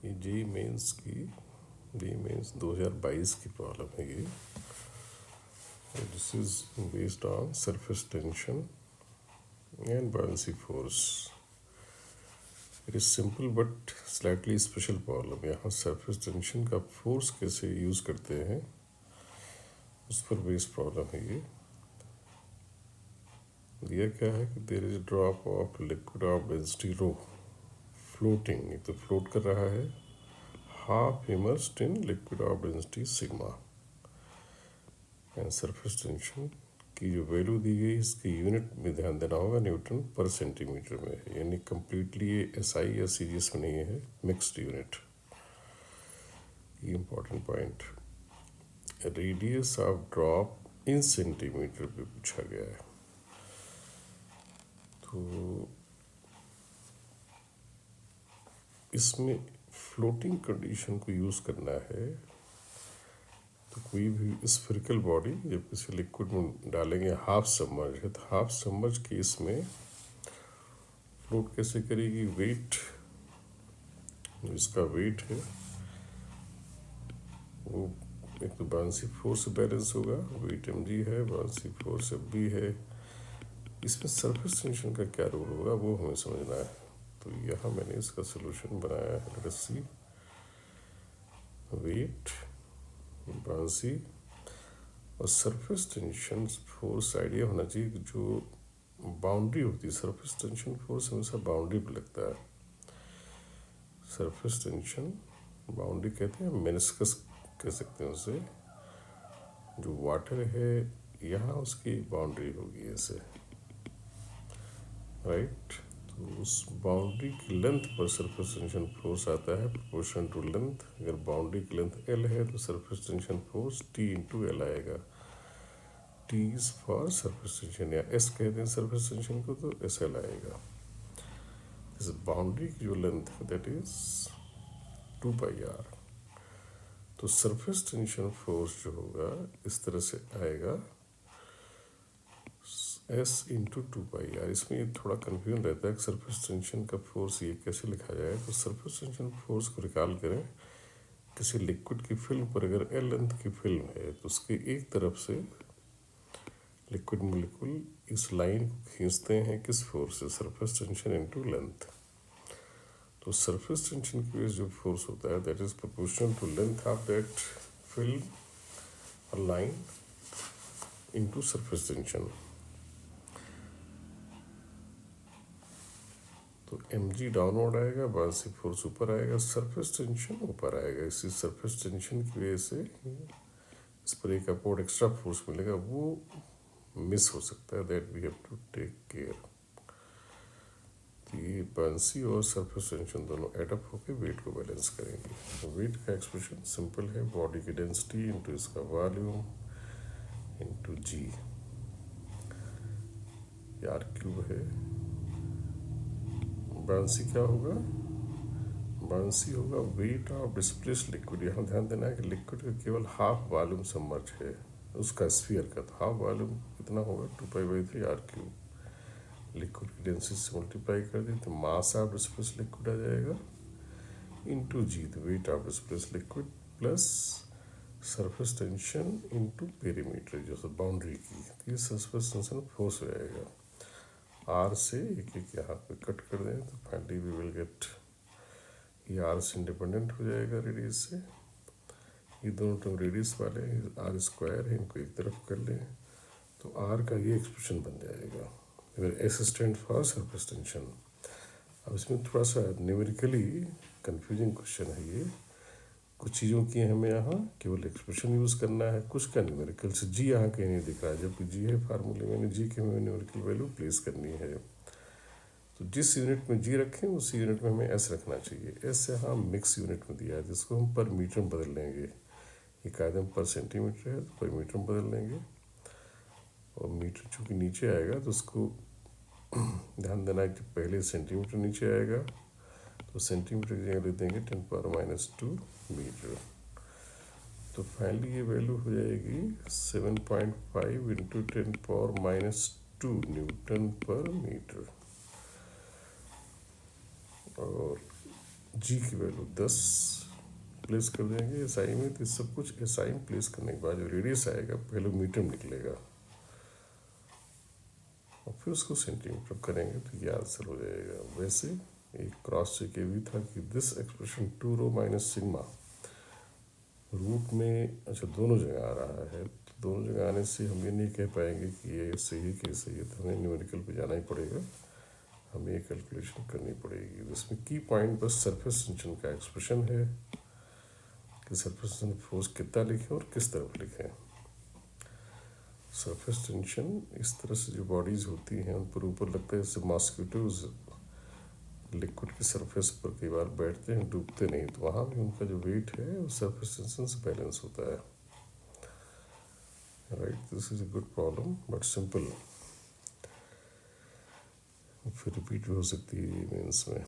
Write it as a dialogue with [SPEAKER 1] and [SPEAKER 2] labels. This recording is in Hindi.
[SPEAKER 1] ये जेईई मेंस 2022 की प्रॉब्लम है ये. This is based on surface tension and buoyancy force. It is simple but slightly special problem. यहाँ सरफेस टेंशन का फोर्स कैसे यूज करते हैं उस पर बेस्ड प्रॉब्लम है ये. दिया क्या है कि there is drop of liquid of density rho floating. एक तो फ्लोट कर रहा है half immersed in liquid of density sigma. And surface tension की जो वैल्यू दी गई इसकी यूनिट में ध्यान देना होगा न्यूटन पर सेंटीमीटर में. यानी कम्प्लीटली ये एसआई या सीजीएस में नहीं है, मिक्स्ड यूनिट. ये important point. Radius of drop in centimetre पे पूछा गया है. तो इसमें फ्लोटिंग कंडीशन को यूज़ करना है. तो कोई भी स्फेरिकल बॉडी जब किसी लिक्विड में डालेंगे, हाफ सबमर्ज है, तो हाफ सबमर्ज केस में फ्लोट कैसे करेगी. वेट, इसका वेट है वो एक तो buoyancy फोर्स से बैलेंस होगा. वेट mg है, buoyancy फोर्स fb है. इसमें सरफेस टेंशन का क्या रोल होगा वो हमें समझना है. तो यहाँ मैंने इसका सोल्यूशन बनाया है. लेट अस सी. वेट, buoyancy और सरफेस टेंशन फोर्स. आइडिया होना चाहिए कि जो बाउंड्री होती है, सरफेस टेंशन फोर्स हमेशा बाउंड्री पर लगता है. सरफेस टेंशन बाउंड्री कहते हैं, मेनिस्कस कह सकते हैं उसे. जो वाटर है यहाँ उसकी बाउंड्री होगी ऐसे, राइट. तो उस बाउंड्री की लेंथ पर सरफेस टेंशन फोर्स आता है प्रोपोर्शन टू लेंथ. अगर बाउंड्री की लेंथ एल है तो surface tension force T into L आएगा. T is for surface tension, या एस कहते हैं सरफेस टेंशन को, तो एस एल आएगा. इस बाउंड्री की जो लेंथ है दैट इज 2πr. तो सरफेस टेंशन फोर्स जो होगा इस तरह से आएगा S इंटू 2πr. इसमें थोड़ा कन्फ्यूजन रहता है कि सरफेस टेंशन का फोर्स ये कैसे लिखा जाए. तो सरफेस टेंशन फोर्स को रिकॉल करें. किसी लिक्विड की फिल्म पर अगर एल लेंथ की फिल्म है तो उसके एक तरफ से लिक्विड मोलिक्यूल इस लाइन को खींचते हैं किस फोर्स से, सरफेस टेंशन इंटू लेंथ. तो सरफेस टेंशन की वजह जो फोर्स होता है that is proportional to length of that film और लाइन इंटू सरफेस टेंशन. तो mg डाउनवर्ड आएगा, buoyancy फोर्स ऊपर आएगा, सरफेस टेंशन ऊपर आएगा. इसी सरफेस टेंशन की वजह से इस पर एक अपवर्ड एक्स्ट्रा फोर्स मिलेगा, वो मिस हो सकता है. That we have to take care. तो ये buoyancy और सरफेस टेंशन दोनों एडअप होकर वेट को बैलेंस करेंगे. तो वेट का एक्सप्रेशन सिंपल है, बॉडी की डेंसिटी इंटू इसका volume into g. R cube है. buoyancy क्या होगा, buoyancy होगा वेट ऑफ डिस्प्लेस्ड लिक्विड. यहाँ ध्यान देना है कि लिक्विड का केवल हाफ वॉल्यूम सबमर्ज है उसका स्फीयर का. तो हाफ वॉल्यूम कितना होगा 2π/3 आर क्यूब. लिक्विड की डेंसिटी से मल्टीप्लाई कर दी तो मास ऑफ डिस्प्लेस्ड लिक्विड आ जाएगा into g, the weight of displaced liquid, plus surface tension into perimeter जो सब बाउंड्री की. तो ये सरफेस टेंशन फोर्स हो जाएगा. आर से एक एक यहाँ पे कट कर दें तो फाइनली वी विल गेट, ये आर से इंडिपेंडेंट हो जाएगा रेडियस से. ये दोनों टर्म रेडियस वाले आर स्क्वायर है, इनको एक तरफ कर लें तो आर का ये एक्सप्रेशन बन जाएगा. अगर S stand for surface tension. अब इसमें थोड़ा सा न्यूमेरिकली कंफ्यूजिंग क्वेश्चन है ये. कुछ चीज़ों की हमें यहाँ केवल एक्सप्रेशन यूज़ करना है, कुछ का न्यूमेरिकल से. जी यहाँ कहीं नहीं दिख रहा है, जबकि जी है फार्मूले में. जी की हमें न्यूमेरिकल वैल्यू प्लेस करनी है. तो जिस यूनिट में जी रखें उसी यूनिट में हमें एस रखना चाहिए. एस यहाँ मिक्स यूनिट में दिया है जिसको हम पर मीटर में बदल लेंगे. ये कायदे में पर सेंटीमीटर है तो पर मीटर में बदल लेंगे. और मीटर चूँकि नीचे आएगा तो उसको ध्यान देना है कि पहले सेंटीमीटर नीचे आएगा तो सेंटीमीटर की जगह लिख देंगे 10⁻² मीटर. तो फाइनली ये वैल्यू हो जाएगी 7.5 इंटू 10⁻² न्यूटन पर मीटर. और जी की वैल्यू 10 प्लेस कर देंगे एस आई में, तो सब कुछ एस आई में प्लेस करने के बाद जो रेडियस आएगा पहले मीटर में निकलेगा और फिर उसको सेंटीमीटर करेंगे तो ये आंसर हो जाएगा। वैसे एक क्रॉस चेक ये भी था कि this expression 2 rho minus sigma root में, अच्छा दोनों जगह आ रहा है, तो दोनों जगह आने से हम ये नहीं कह पाएंगे कि ये सही है कि सही है, तो हमें न्यूमेरिकल पे जाना ही पड़ेगा, हमें ये कैलकुलेशन करनी पड़ेगी। इसमें की पॉइंट बस सरफेस टेंशन का एक्सप्रेशन है कि सरफेस टेंशन फोर्स कितना लिखें और किस तरफ लिखें। सरफेस टेंशन इस तरह से जो बॉडीज होती हैं उन पर ऊपर लगता है जैसे मॉस्किटोज लिक्विड की सरफेस पर कई बार बैठते हैं, डूबते नहीं, तो वहाँ भी उनका जो वेट है वो सरफेस टेंशन से बैलेंस होता है। Right, this is a good problem but simple, फिर रिपीट भी हो सकती है मेंस में।